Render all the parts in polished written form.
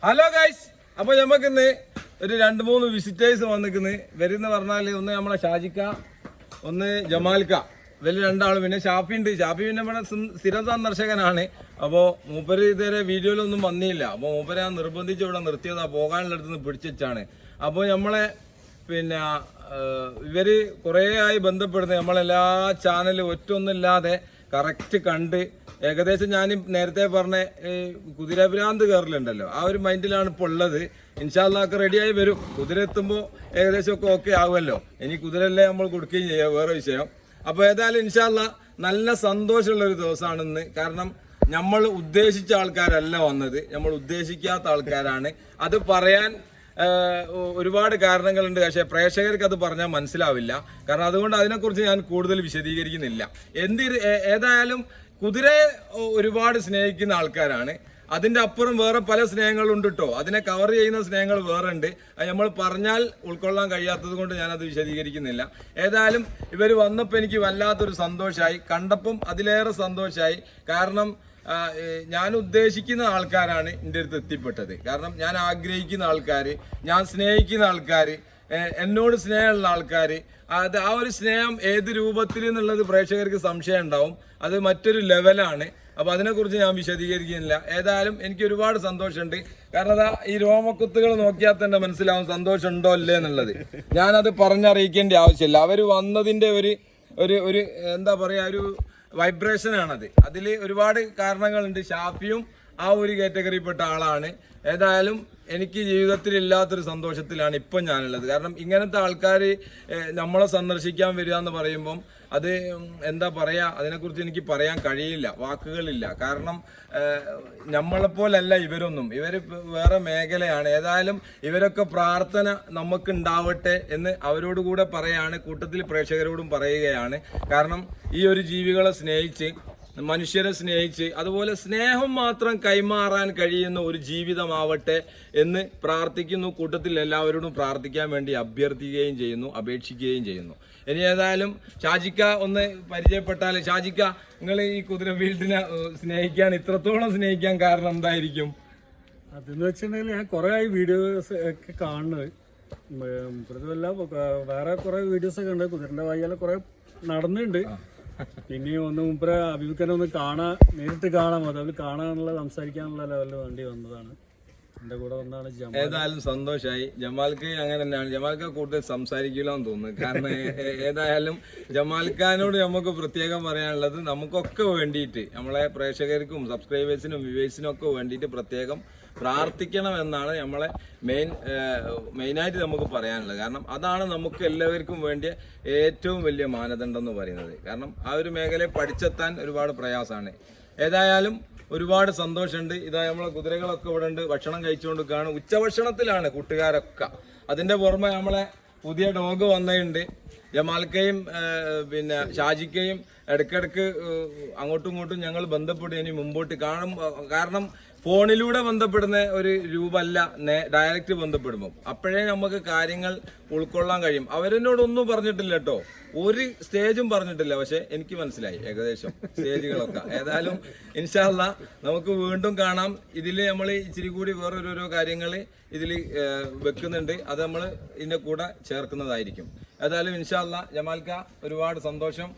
Hello guys, അപ്പോൾ നമുക്കിന്ന് ഒരു 2-3 വിസിറ്റേഴ്സ് വന്നിരിക്കുന്നത്. വരുന്ന പറഞ്ഞാൽ ഒന്ന് നമ്മളെ ഷാജിക്ക, ഒന്ന് ജമാൽക്ക, ഇവര് രണ്ടാളും. പിന്നെ ഷാഫി ഉണ്ട്. ഷാഫി പിന്നെ ഇവിടെ സ്ഥിര സന്ദർശകനാണ്. അപ്പോൾ മൂപ്പര് ഇതുവരെ വീഡിയോയിലൊന്നും വന്നില്ല. അപ്പോൾ മൂപ്പര് ഞാൻ നിർബന്ധിച്ച് ഇവിടെ നിർത്തിയതാ, പോകാനുള്ളടത്ത് നിന്ന് പിടിച്ചാണ്. അപ്പോൾ നമ്മളെ പിന്നെ ഇവര് കുറേ ആയി ബന്ധപ്പെടുന്നത്. നമ്മളെല്ലാ ചാനലും ഒറ്റൊന്നുമില്ലാതെ കറക്റ്റ് കണ്ട് ഏകദേശം ഞാൻ നേരത്തെ പറഞ്ഞ കുതിരഭ്രാന്ത് കയറലുണ്ടല്ലോ, ആ ഒരു മൈൻഡിലാണ് ഇപ്പോൾ ഉള്ളത്. ഇൻഷാല്ലാക്ക് റെഡിയായി വരും. കുതിര എത്തുമ്പോൾ ഏകദേശം ഒക്കെ ഓക്കെ ആവുമല്ലോ. ഇനി കുതിരല്ലേ നമ്മൾ കൊടുക്കുകയും ചെയ്യാം, വേറെ വിഷയം. അപ്പോൾ ഏതായാലും ഇൻഷാല്ല നല്ല സന്തോഷമുള്ളൊരു ദിവസമാണെന്ന്. കാരണം നമ്മൾ ഉദ്ദേശിച്ച ആൾക്കാരല്ല വന്നത്, നമ്മൾ ഉദ്ദേശിക്കാത്ത ആൾക്കാരാണ്. അത് പറയാൻ ഒരുപാട് കാരണങ്ങളുണ്ട്. പക്ഷേ പ്രേക്ഷകർക്ക് അത് പറഞ്ഞാൽ മനസ്സിലാവില്ല. കാരണം അതുകൊണ്ട് അതിനെക്കുറിച്ച് ഞാൻ കൂടുതൽ വിശദീകരിക്കുന്നില്ല. ഏതായാലും കുതിരയെ ഒരുപാട് സ്നേഹിക്കുന്ന ആൾക്കാരാണ്. അതിൻ്റെ അപ്പുറം വേറെ പല സ്നേഹങ്ങളുണ്ട് കേട്ടോ. അതിനെ കവർ ചെയ്യുന്ന സ്നേഹങ്ങൾ വേറെ ഉണ്ട്. അത് നമ്മൾ പറഞ്ഞാൽ ഉൾക്കൊള്ളാൻ കഴിയാത്തത് കൊണ്ട് ഞാനത് വിശദീകരിക്കുന്നില്ല. ഏതായാലും ഇവർ വന്നപ്പോൾ എനിക്ക് വല്ലാത്തൊരു സന്തോഷമായി, കണ്ടപ്പം അതിലേറെ സന്തോഷമായി. കാരണം ഞാൻ ഉദ്ദേശിക്കുന്ന ആൾക്കാരാണ് എൻ്റെ അടുത്ത് എത്തിപ്പെട്ടത്. കാരണം ഞാൻ ആഗ്രഹിക്കുന്ന ആൾക്കാർ, ഞാൻ സ്നേഹിക്കുന്ന ആൾക്കാർ, എന്നോട് സ്നേഹമുള്ള ആൾക്കാർ, അത് ആ ഒരു സ്നേഹം ഏത് രൂപത്തിൽ എന്നുള്ളത് പ്രേക്ഷകർക്ക് സംശയം ഉണ്ടാവും. അത് മറ്റൊരു ലെവലാണ്. അപ്പോൾ അതിനെക്കുറിച്ച് ഞാൻ വിശദീകരിക്കുന്നില്ല. ഏതായാലും എനിക്ക് ഒരുപാട് സന്തോഷമുണ്ട്. കാരണം അതാ ഈ രോമക്കുത്തുകൾ നോക്കിയാൽ തന്നെ മനസ്സിലാവും സന്തോഷം ഉണ്ടോ അല്ലേ എന്നുള്ളത്. ഞാനത് പറഞ്ഞറിയിക്കേണ്ട ആവശ്യമില്ല. അവർ വന്നതിൻ്റെ ഒരു എന്താ പറയുക, ഒരു വൈബ്രേഷനാണത്. അതിൽ ഒരുപാട് കാരണങ്ങളുണ്ട്. ഷാഫിയും ആ ഒരു കാറ്റഗറിയിൽപ്പെട്ട ആളാണ്. ഏതായാലും എനിക്ക് ജീവിതത്തിൽ ഇല്ലാത്തൊരു സന്തോഷത്തിലാണ് ഇപ്പം ഞാനുള്ളത്. കാരണം ഇങ്ങനത്തെ ആൾക്കാർ നമ്മളെ സന്ദർശിക്കാൻ വരിക എന്ന് പറയുമ്പം അത് എന്താ പറയുക, അതിനെക്കുറിച്ച് എനിക്ക് പറയാൻ കഴിയില്ല, വാക്കുകളില്ല. കാരണം നമ്മളെപ്പോലല്ല ഇവരൊന്നും, ഇവർ വേറെ മേഖലയാണ്. ഏതായാലും ഇവരൊക്കെ പ്രാർത്ഥന നമുക്ക് ഉണ്ടാവട്ടെ എന്ന് അവരോട് കൂടെ പറയാണ്, കൂട്ടത്തിൽ പ്രേക്ഷകരോടും പറയുകയാണ്. കാരണം ഈ ഒരു ജീവികളെ സ്നേഹിച്ച്, മനുഷ്യരെ സ്നേഹിച്ച്, അതുപോലെ സ്നേഹം മാത്രം കൈമാറാൻ കഴിയുന്ന ഒരു ജീവിതമാവട്ടെ എന്ന് പ്രാർത്ഥിക്കുന്നു. കൂട്ടത്തിൽ എല്ലാവരോടും പ്രാർത്ഥിക്കാൻ വേണ്ടി അഭ്യർത്ഥിക്കുകയും ചെയ്യുന്നു, അപേക്ഷിക്കുകയും ചെയ്യുന്നു. ഇനി ഏതായാലും ഷാജിക്ക ഒന്ന് പരിചയപ്പെട്ടാൽ. ഷാജിക്ക, നിങ്ങൾ ഈ കുതിര ഫീൽഡിനെ സ്നേഹിക്കാൻ, ഇത്രത്തോളം സ്നേഹിക്കാൻ കാരണം എന്തായിരിക്കും? അതെന്ന് വെച്ചിട്ടുണ്ടെങ്കിൽ ഞാൻ കുറേ വീഡിയോസ് ഒക്കെ കാണുന്നത്. പ്രതിവല്ല വേറെ കുറേ വീഡിയോസൊക്കെ ഉണ്ട്. കുതിരൻ്റെ വയ്യാലെ കുറേ നടന്നിട്ടുണ്ട്. പിന്നെ ഒന്ന് മുമ്പേ അഭിമുഖനെ ഒന്ന് നേരിട്ട് കാണാൻ, അതിൽ കാണാനുള്ള സംസാരിക്കാനുള്ള ലെവലിൽ വേണ്ടി വന്നതാണ്. എൻ്റെ കൂടെ വന്നാണ് ജമാൽ. ഏതായാലും സന്തോഷമായി. ജമാൽക്ക് അങ്ങനെ തന്നെയാണ്. ജമാൽക്ക കൂടുതൽ സംസാരിക്കില്ലെന്ന് തോന്നുന്നു. കാരണം ഏതായാലും ജമാൽക്കാനോട് നമുക്ക് പ്രത്യേകം പറയാനുള്ളത്, നമുക്കൊക്കെ വേണ്ടിയിട്ട്, നമ്മളെ പ്രേക്ഷകർക്കും സബ്സ്ക്രൈബേഴ്സിനും വ്യൂവേഴ്സിനും ഒക്കെ വേണ്ടിയിട്ട് പ്രത്യേകം പ്രാർത്ഥിക്കണം എന്നാണ് നമ്മളെ മെയിനായിട്ട് നമുക്ക് പറയാനുള്ളത്. കാരണം അതാണ് നമുക്ക് എല്ലാവർക്കും വേണ്ടിയ ഏറ്റവും വലിയ മാനദണ്ഡം എന്ന് പറയുന്നത്. കാരണം ആ ഒരു മേഖലയെ പഠിച്ചെത്താൻ ഒരുപാട് പ്രയാസമാണ്. ഏതായാലും ഒരുപാട് സന്തോഷമുണ്ട്. ഇതാ നമ്മളെ കുതിരകളൊക്കെ ഇവിടെ ഉണ്ട്, ഭക്ഷണം കഴിച്ചുകൊണ്ടിരിക്കുകയാണ്. ഉച്ചഭക്ഷണത്തിലാണ് കൂട്ടുകാരൊക്കെ. അതിൻ്റെ പുറമെ നമ്മളെ പുതിയ ഡോഗ് വന്നിട്ടുണ്ട്. ജമാൽക്കയും പിന്നെ ഷാജിക്കയും ഇടയ്ക്കിടയ്ക്ക് അങ്ങോട്ടും ഇങ്ങോട്ടും ഞങ്ങൾ ബന്ധപ്പെടും ഇനി മുമ്പോട്ട്. കാരണം ഫോണിലൂടെ ബന്ധപ്പെടുന്ന ഒരു രൂപമല്ല ഡയറക്റ്റ് ബന്ധപ്പെടുമ്പോൾ. അപ്പോഴേ നമുക്ക് കാര്യങ്ങൾ ഉൾക്കൊള്ളാൻ കഴിയും. അവരെന്നോടൊന്നും പറഞ്ഞിട്ടില്ല കേട്ടോ, ഒരു സ്റ്റേജും പറഞ്ഞിട്ടില്ല. പക്ഷെ എനിക്ക് മനസ്സിലായി ഏകദേശം സ്റ്റേജുകളൊക്കെ. ഏതായാലും ഇൻഷാ അല്ലാ നമുക്ക് വീണ്ടും കാണാം. ഇതിൽ നമ്മൾ ഇച്ചിരി കൂടി വേറൊരോരോ കാര്യങ്ങൾ ഇതിൽ വെക്കുന്നുണ്ട്. അത് നമ്മൾ ഇതിൻ്റെ കൂടെ ചേർക്കുന്നതായിരിക്കും. ഏതായാലും ഇൻഷാ അല്ലാ ജമാൽക്ക ഒരുപാട് സന്തോഷം,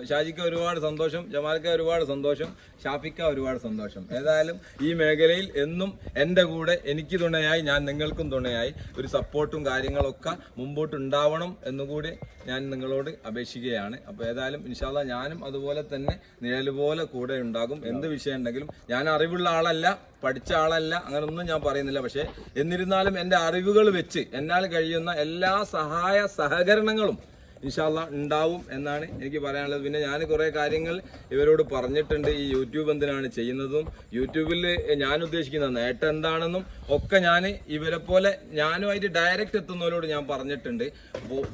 ഷാജിക്ക ഒരുപാട് സന്തോഷം, ജമാൽക്ക ഒരുപാട് സന്തോഷം, ഷാഫിക്ക ഒരുപാട് സന്തോഷം. ഏതായാലും ഈ മേഖലയിൽ എന്നും എൻ്റെ കൂടെ, എനിക്ക് തുണയായി, ഞാൻ നിങ്ങൾക്കും തുണയായി ഒരു സപ്പോർട്ടും കാര്യങ്ങളൊക്കെ മുമ്പോട്ടുണ്ടാവണം എന്നുകൂടി ഞാൻ നിങ്ങളോട് അപേക്ഷിക്കുകയാണ്. അപ്പോൾ ഏതായാലും ഇൻഷാ അല്ലാ ഞാനും അതുപോലെ തന്നെ നിഴലുപോലെ കൂടെ ഉണ്ടാകും. എന്ത് വിഷയം ഉണ്ടെങ്കിലും. ഞാൻ അറിവുള്ള ആളല്ല, പഠിച്ച ആളല്ല, അങ്ങനൊന്നും ഞാൻ പറയുന്നില്ല. പക്ഷേ എന്നിരുന്നാലും എൻ്റെ അറിവുകൾ വെച്ച് എന്നാൽ കഴിയുന്ന എല്ലാ സഹകരണങ്ങളും ഇൻഷാ അല്ലാ ഉണ്ടാവും എന്നാണ് എനിക്ക് പറയാനുള്ളത്. പിന്നെ ഞാൻ കുറേ കാര്യങ്ങൾ ഇവരോട് പറഞ്ഞിട്ടുണ്ട്. ഈ യൂട്യൂബ് എന്തിനാണ് ചെയ്യുന്നതും യൂട്യൂബിൽ ഞാൻ ഉദ്ദേശിക്കുന്ന നേട്ടം എന്താണെന്നും ഒക്കെ ഞാൻ ഇവരെ പോലെ ഞാനുമായിട്ട് ഡയറക്റ്റ് എത്തുന്നവരോട് ഞാൻ പറഞ്ഞിട്ടുണ്ട്.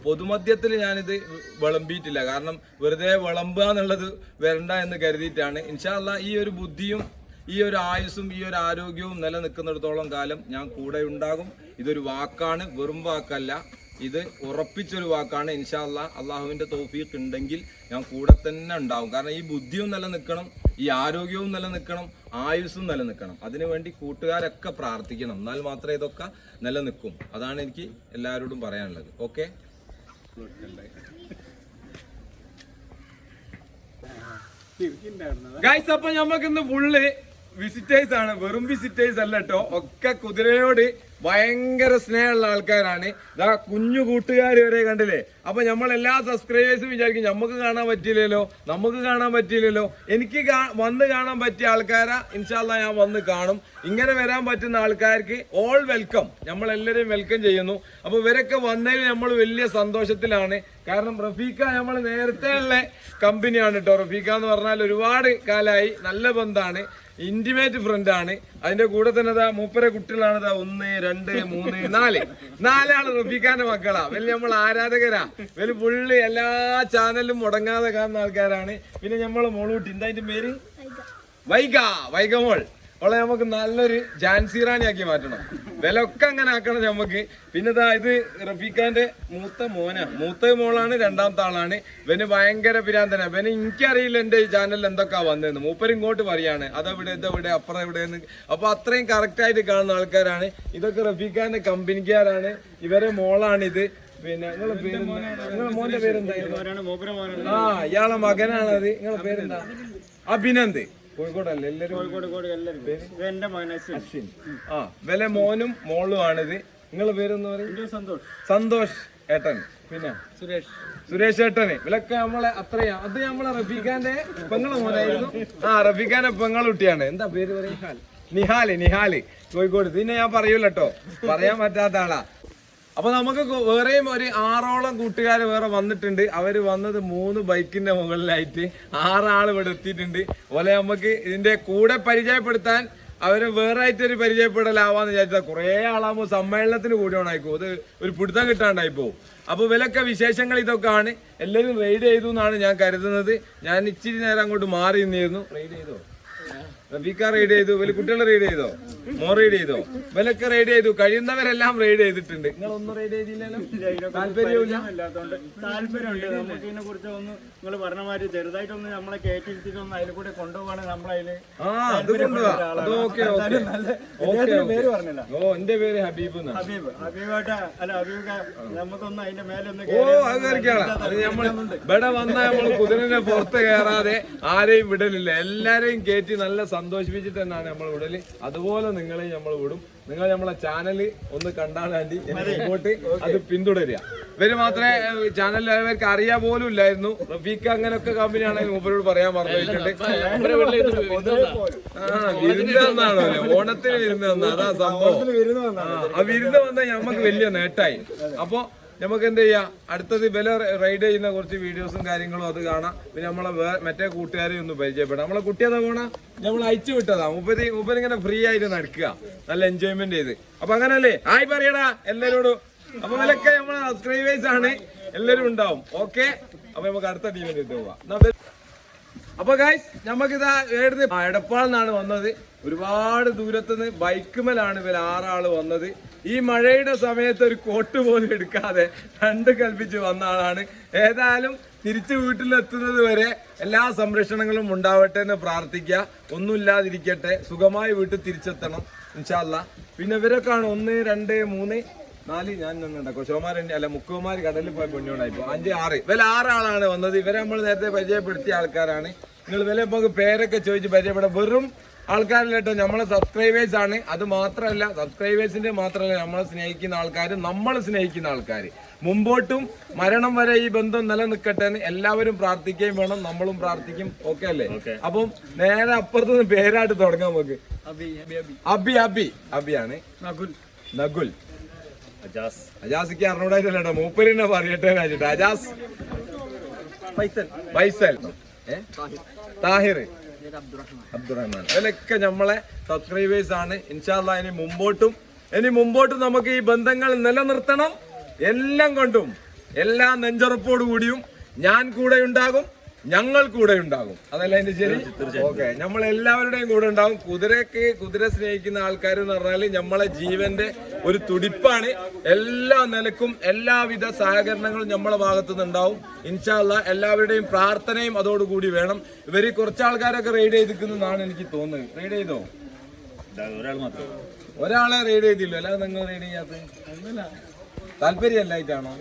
പൊതുമധ്യത്തിൽ ഞാനിത് വിളമ്പിയിട്ടില്ല. കാരണം വെറുതെ വിളമ്പുക എന്നുള്ളത് വരണ്ട എന്ന് കരുതിയിട്ടാണ്. ഇൻഷാ അല്ലാ ഈ ഒരു ബുദ്ധിയും ഈ ഒരു ആയുസ്സും ഈ ഒരു ആരോഗ്യവും നിലനിൽക്കുന്നിടത്തോളം കാലം ഞാൻ കൂടെ ഉണ്ടാകും. ഇതൊരു വാക്കാണ്, വെറും വാക്കല്ല. ഇത് ഉറപ്പിച്ചൊരു വാക്കാണ്. ഇൻഷാ അല്ലാഹ് അള്ളാഹുവിൻ്റെ തൗഫീഖ് ഉണ്ടെങ്കിൽ ഞാൻ കൂടെ തന്നെ ഉണ്ടാവും. കാരണം ഈ ബുദ്ധിയും നിലനിൽക്കണം, ഈ ആരോഗ്യവും നിലനിൽക്കണം, ആയുസ്സും നിലനിൽക്കണം. അതിനുവേണ്ടി കൂട്ടുകാരൊക്കെ പ്രാർത്ഥിക്കണം. എന്നാൽ മാത്രമേ ഇതൊക്കെ നിലനിൽക്കും. അതാണ് എനിക്ക് എല്ലാവരോടും പറയാനുള്ളത്. ഓക്കെ, ഗൈസ്, അപ്പൊ നമുക്ക് ഇന്ന് ഫുള്ള് വിസിറ്റേഴ്സ് ആണ്. വെറും വിസിറ്റേഴ്സ് അല്ല കേട്ടോ, ഒക്കെ കുതിരയോട് ഭയങ്കര സ്നേഹമുള്ള ആൾക്കാരാണ്. ഇതാ കുഞ്ഞു കൂട്ടുകാർ വരെ കണ്ടില്ലേ. അപ്പൊ നമ്മൾ എല്ലാ സബ്സ്ക്രൈബേഴ്സും വിചാരിക്കും നമുക്ക് കാണാൻ പറ്റിയില്ലല്ലോ. എനിക്ക് വന്ന് കാണാൻ പറ്റിയ ആൾക്കാരാ ഇൻഷാ അല്ലാഹ് ഞാൻ വന്ന് കാണും. ഇങ്ങനെ വരാൻ പറ്റുന്ന ആൾക്കാർക്ക് ഓൾ വെൽക്കം, നമ്മളെല്ലാവരെയും വെൽക്കം ചെയ്യുന്നു. അപ്പൊ ഇവരൊക്കെ വന്നതിൽ നമ്മൾ വലിയ സന്തോഷത്തിലാണ്. കാരണം റഫീഖ നമ്മൾ നേരത്തെ ഉള്ള കമ്പനിയാണ് കേട്ടോ. റഫീഖ എന്ന് പറഞ്ഞാൽ ഒരുപാട് കാലമായി നല്ല ബന്ധമാണ്, ഇന്റിമേറ്റ് ഫ്രണ്ട് ആണ്. അതിന്റെ കൂടെ തന്നെ മൂപ്പരെ കുട്ടികളാണ് 1 2 3 4 റഫീഖാന്റെ മക്കളാ. വലിയ നമ്മൾ ആരാധകരാ. വലിയ പുള്ളി എല്ലാ ചാനലിലും മുടങ്ങാതെ കാണുന്ന ആൾക്കാരാണ്. പിന്നെ നമ്മളെ മോളൂട്ടി, എന്താ അതിന്റെ പേര്? വൈഗ മോൾ. അവളെ നമുക്ക് നല്ലൊരു ജാൻസി റാണി ആക്കി മാറ്റണം. വിലൊക്കെ അങ്ങനെ ആക്കണം നമുക്ക്. പിന്നെ ഇത് റഫീഖാന്റെ മൂത്ത മോളാണ്, രണ്ടാമത്തെ ആളാണ്. ഇവന് ഭയങ്കര പിരാന്തന. ഇവന് എനിക്കറിയില്ല എന്റെ ഈ ചാനലിൽ എന്തൊക്കെയാ വന്നതെന്ന്. മൂപ്പര് ഇങ്ങോട്ട് പറയാണ് അതെവിടെ ഇതെവിടെ അപ്പുറം എവിടെയെന്ന്. അപ്പൊ അത്രയും കറക്റ്റ് ആയിട്ട് കാണുന്ന ആൾക്കാരാണ്. ഇതൊക്കെ റഫീഖാന്റെ കമ്പനിക്കാരാണ്. ഇവരെ മോളാണിത്. പിന്നെ നിങ്ങളെ മോന്റെ പേരെന്താ? ഇയാളെ മകനാണത്. നിങ്ങളെ പേരെന്താ? അഭിനന്ദ്. കോഴിക്കോടല്ലേ എല്ലാരും? അശ്വിൻ. വില മോനും മോളും ആണിത്. നിങ്ങളെ പേരെന്ന് പറയും? സന്തോഷ് ഏട്ടൻ. പിന്നെ സുരേഷ് ഏട്ടന്. ഇവലൊക്കെ നമ്മളെ അത്രയാ. അത് നമ്മളെ റഫീഖാന്റെ പെങ്ങളെ മോനായിരുന്നു. റഫീഖാന്റെ പെങ്ങളുട്ടിയാണ്. എന്താ പേര് പറയും? നിഹാല് കോഴിക്കോട്. പിന്നെ ഞാൻ പറയൂലട്ടോ, പറയാൻ പറ്റാത്ത ആളാ. അപ്പൊ നമുക്ക് വേറെയും ഒരു 6ഓളം കൂട്ടുകാർ വേറെ വന്നിട്ടുണ്ട്. അവര് വന്നത് 3 ബൈക്കിന്റെ മുകളിലായിട്ട് 6 ആൾ ഇവിടെ എത്തിയിട്ടുണ്ട്. അതുപോലെ നമുക്ക് ഇതിന്റെ കൂടെ പരിചയപ്പെടുത്താൻ അവരെ വേറെ ആയിട്ടൊരു പരിചയപ്പെടലാവാന്ന് വിചാരിച്ചാൽ കുറെ ആളാകുമ്പോൾ സമ്മേളനത്തിന് കൂടിയോണായിക്കോ, അത് ഒരു പിടുത്തം കിട്ടാണ്ടായി പോകും. അപ്പൊ ഇവലൊക്കെ വിശേഷങ്ങൾ ഇതൊക്കെ ആണ്. എല്ലാവരും റൈഡ് ചെയ്തു എന്നാണ് ഞാൻ കരുതുന്നത്. ഞാൻ ഇച്ചിരി നേരം അങ്ങോട്ട് മാറി നിന്നിരുന്നു. റൈഡ് ചെയ്തോ? റഫീഖ റൈഡ് ചെയ്തു. ഇവര് കുട്ടികളെ റൈഡ് ചെയ്തോ? റൈഡ് ചെയ്തോ? ഇവലൊക്കെ റൈഡ് ചെയ്തു. കഴിയുന്നവരെല്ലാം റൈഡ് ചെയ്തിട്ടുണ്ട്. നിങ്ങളൊന്നും റൈഡ് ചെയ്തില്ലല്ലോ? താല്പര്യമില്ല? താല്പര്യമുണ്ട്. നമുക്ക് ഇതിനെ കുറിച്ച് ഒന്ന് നിങ്ങൾ പറഞ്ഞ മാതിരി ചെറുതായിട്ടൊന്ന് നമ്മളെ കയറ്റിരുത്തിട്ടൊന്ന് അതിൽ കൂടെ കൊണ്ടുപോവാണ് നമ്മളതില്. അത് കൊണ്ടുപോവാ. പേര് പറഞ്ഞില്ല. എന്റെ പേര് ഹബീബ്. ഹബീബാട്ട അല്ല ഹബീബ്, നമുക്കൊന്ന് അതിന്റെ മേലൊന്ന് അത് കളിക്കണം. അത് നമ്മൾ ഇവിടെ വന്നാൽ നമ്മൾ കുതിരനെ പുറത്ത് കയറാതെ ആരെയും വിടലില്ല. എല്ലാരെയും കയറ്റി നല്ല സന്തോഷിപ്പിച്ചിട്ട് തന്നെയാണ് നമ്മൾ വിടല്. അതുപോലെ നിങ്ങളെയും നമ്മൾ വിടും. നിങ്ങൾ നമ്മളെ ചാനൽ ഒന്ന് കണ്ടാൽ വേണ്ടി മുമ്പോട്ട് അത് പിന്തുടരുക. ഇവര് മാത്രമേ ചാനലിലേക്ക് അറിയാ പോലും ഇല്ലായിരുന്നു. റഫീഖ അങ്ങനെയൊക്കെ കമ്പനിയാണെങ്കിൽ മൂപ്പരോട് പറയാൻ പറഞ്ഞിട്ടുണ്ട്. വിരുന്ന് വന്നാണോ? ഓണത്തിന് വിരുന്ന് വന്ന അതാ സംഭവം. ആ വിരുന്ന് വന്നാൽ ഞമ്മക്ക് വലിയ നേട്ടായി. അപ്പൊ നമുക്ക് എന്ത് ചെയ്യാം, അടുത്തത് വില റൈഡ് ചെയ്യുന്ന കുറച്ച് വീഡിയോസും കാര്യങ്ങളും അത് കാണാം. പിന്നെ നമ്മളെ മറ്റേ കൂട്ടുകാരെ ഒന്ന് പരിചയപ്പെടാം. നമ്മളെ കുട്ടിയതാ പോണ നമ്മൾ അയച്ചു വിട്ടതാ. മൂപ്പരിങ്ങനെ ഫ്രീ ആയിട്ട് നടക്കുക, നല്ല എൻജോയ്മെന്റ് ചെയ്ത്. അപ്പൊ അങ്ങനല്ലേ? ആയി പറയടാ എല്ലാരോടും. അപ്പൊ വിലക്കെ നമ്മളെ സബ്സ്ക്രൈബേഴ്സ് ആണ്, എല്ലാരും ഉണ്ടാവും. ഓക്കെ, അപ്പൊ നമുക്ക് അടുത്ത ടീമിന്റെ അടുത്ത് പോവാം. അപ്പൊ ഗൈസ് നമുക്കിതാ എടപ്പാളിന്നാണ് വന്നത്. ഒരുപാട് ദൂരത്തുനിന്ന് ബൈക്കുമേലാണ് ഇവർ 6 ആള് വന്നത്. ഈ മഴയുടെ സമയത്ത് ഒരു കോട്ട് പോലും എടുക്കാതെ 2 കൽപ്പിച്ച് വന്ന ആളാണ്. ഏതായാലും തിരിച്ച് വീട്ടിലെത്തുന്നത് വരെ എല്ലാ സംരക്ഷണങ്ങളും ഉണ്ടാവട്ടെ എന്ന് പ്രാർത്ഥിക്കുക. ഒന്നുമില്ലാതിരിക്കട്ടെ, സുഖമായി വീട്ടിൽ തിരിച്ചെത്തണം ഇൻഷാ അല്ലാഹ്. പിന്നെ ഇവരൊക്കെയാണ് 1 2 3 4 ഞാൻ നിന്നുണ്ടാക്കും. ശോമാരൻ്റെ അല്ല മുക്കുമാര് കടലിൽ പോയ പൊന്നോണ്ടായിപ്പോ 5 6 ഇവർ 6 ആളാണ് വന്നത്. ഇവരെ നമ്മൾ നേരത്തെ പരിചയപ്പെടുത്തിയ ആൾക്കാരാണ്. നിങ്ങൾ ഇവരെ നമുക്ക് പേരൊക്കെ ചോദിച്ച് പരിചയപ്പെടാം. വെറും ആൾക്കാരിലേട്ടോ, നമ്മളെ സബ്സ്ക്രൈബേഴ്സ് ആണ്. അത് മാത്രമല്ല, സബ്സ്ക്രൈബേഴ്സിന്റെ മാത്രമല്ല, നമ്മളെ സ്നേഹിക്കുന്ന ആൾക്കാർ, നമ്മൾ സ്നേഹിക്കുന്ന ആൾക്കാർ. മുമ്പോട്ടും മരണം വരെ ഈ ബന്ധം നിലനിൽക്കട്ടെ എന്ന് എല്ലാവരും പ്രാർത്ഥിക്കുകയും വേണം, നമ്മളും പ്രാർത്ഥിക്കും. ഓക്കെ അല്ലേ? അപ്പം നേരെ അപ്പുറത്തുനിന്ന് പേരായിട്ട് തുടങ്ങാം നമുക്ക്. അബിയാണ്. നകുൽ. അജാസിക്ക് അറിഞ്ഞൂടായിട്ടല്ലോ, മൂപ്പരിനെ പറയട്ടെ വെച്ചിട്ട്. അജാസ്, ഫൈസൽ, താഹിർ, അബ്ദുറഹ്മാൻ. ഇവരൊക്കെ നമ്മളെ സബ്സ്ക്രൈബേഴ്സ് ആണ്. ഇൻഷാ അല്ലാഹ് ഇനി മുമ്പോട്ടും നമുക്ക് ഈ ബന്ധങ്ങൾ നിലനിർത്തണം. എല്ലാം കൊണ്ടും എല്ലാ നെഞ്ചുറപ്പോടു കൂടിയും ഞാൻ കൂടെ ഉണ്ടാകും. ഞങ്ങൾ കൂടെ ഉണ്ടാകും. അതല്ല അതിന്റെ ശരി? ഓക്കെ, നമ്മൾ എല്ലാവരുടെയും കൂടെ ഉണ്ടാകും. കുതിര സ്നേഹിക്കുന്ന ആൾക്കാർ എന്ന് പറഞ്ഞാൽ നമ്മളെ ജീവന്റെ ഒരു തുടിപ്പാണ്. എല്ലാ നിലക്കും എല്ലാവിധ സഹകരണങ്ങളും നമ്മളെ ഭാഗത്തു നിന്നുണ്ടാവും. ഇൻഷാ അല്ലാഹ് എല്ലാവരുടെയും പ്രാർത്ഥനയും അതോടുകൂടി വേണം. ഇവര് കുറച്ച് ആൾക്കാരൊക്കെ റെയ്ഡ് ചെയ്തിരിക്കുന്നതാണ് എനിക്ക് തോന്നുന്നത്. റെയ്ഡ് ചെയ്തോ? ഒരാളെ റെയ്ഡ് ചെയ്തില്ലോ, അല്ലാതെ നിങ്ങൾ റെയ്ഡ് ചെയ്യാത്ത താല്പര്യമല്ലായിട്ടാണോ?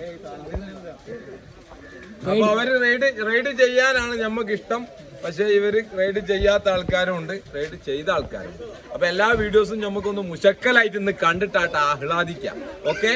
അപ്പൊ അവര് റെയ്ഡ് ചെയ്യാനാണ് ഞമ്മക്ക് ഇഷ്ടം. പക്ഷെ ഇവര് റെയ്ഡ് ചെയ്യാത്ത ആൾക്കാരും ഉണ്ട്, റെയ്ഡ് ചെയ്ത ആൾക്കാരും. അപ്പൊ എല്ലാ വീഡിയോസും നമുക്കൊന്ന് മുശക്കലായിട്ട് ഇന്ന് കണ്ടിട്ടാട്ട് ആഹ്ലാദിക്കാം. ഓക്കെ,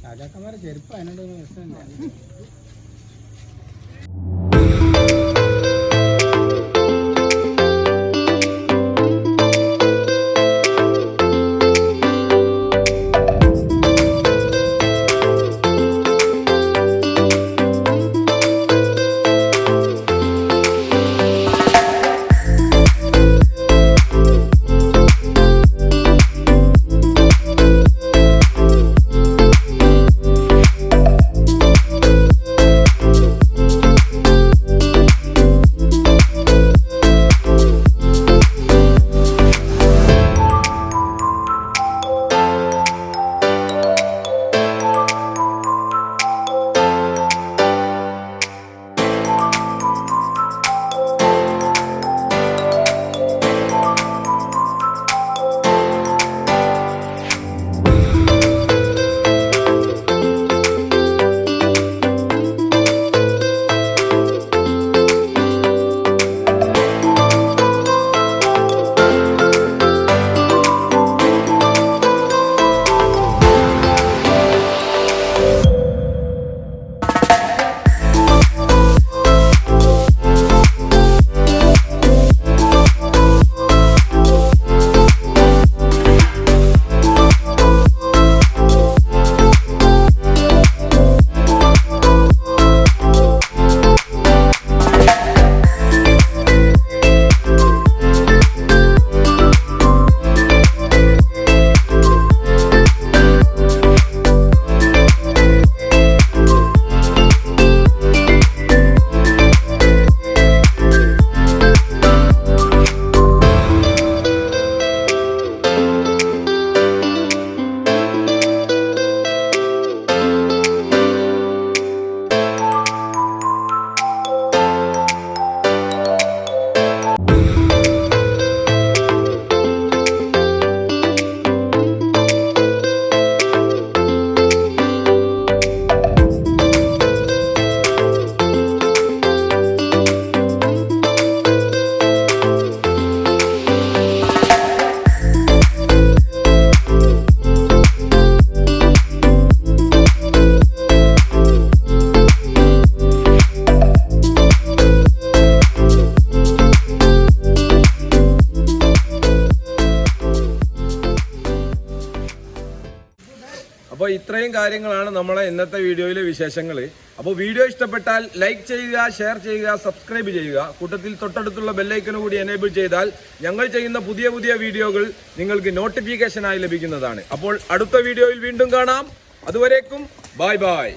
രാജാക്കന്മാരെ ചെരുപ്പ് അതിനോട് പ്രശ്നമില്ല. അപ്പോൾ ഇത്രയും കാര്യങ്ങളാണ് നമ്മളെ ഇന്നത്തെ വീഡിയോയിലെ വിശേഷങ്ങൾ. അപ്പോൾ വീഡിയോ ഇഷ്ടപ്പെട്ടാൽ ലൈക്ക് ചെയ്യുക, ഷെയർ ചെയ്യുക, സബ്സ്ക്രൈബ് ചെയ്യുക. കൂട്ടത്തിൽ തൊട്ടടുത്തുള്ള ബെല്ലൈക്കൺ കൂടി എനേബിൾ ചെയ്താൽ ഞങ്ങൾ ചെയ്യുന്ന പുതിയ പുതിയ വീഡിയോകൾ നിങ്ങൾക്ക് നോട്ടിഫിക്കേഷനായി ലഭിക്കുന്നതാണ്. അപ്പോൾ അടുത്ത വീഡിയോയിൽ വീണ്ടും കാണാം. അതുവരേക്കും ബൈ ബൈ.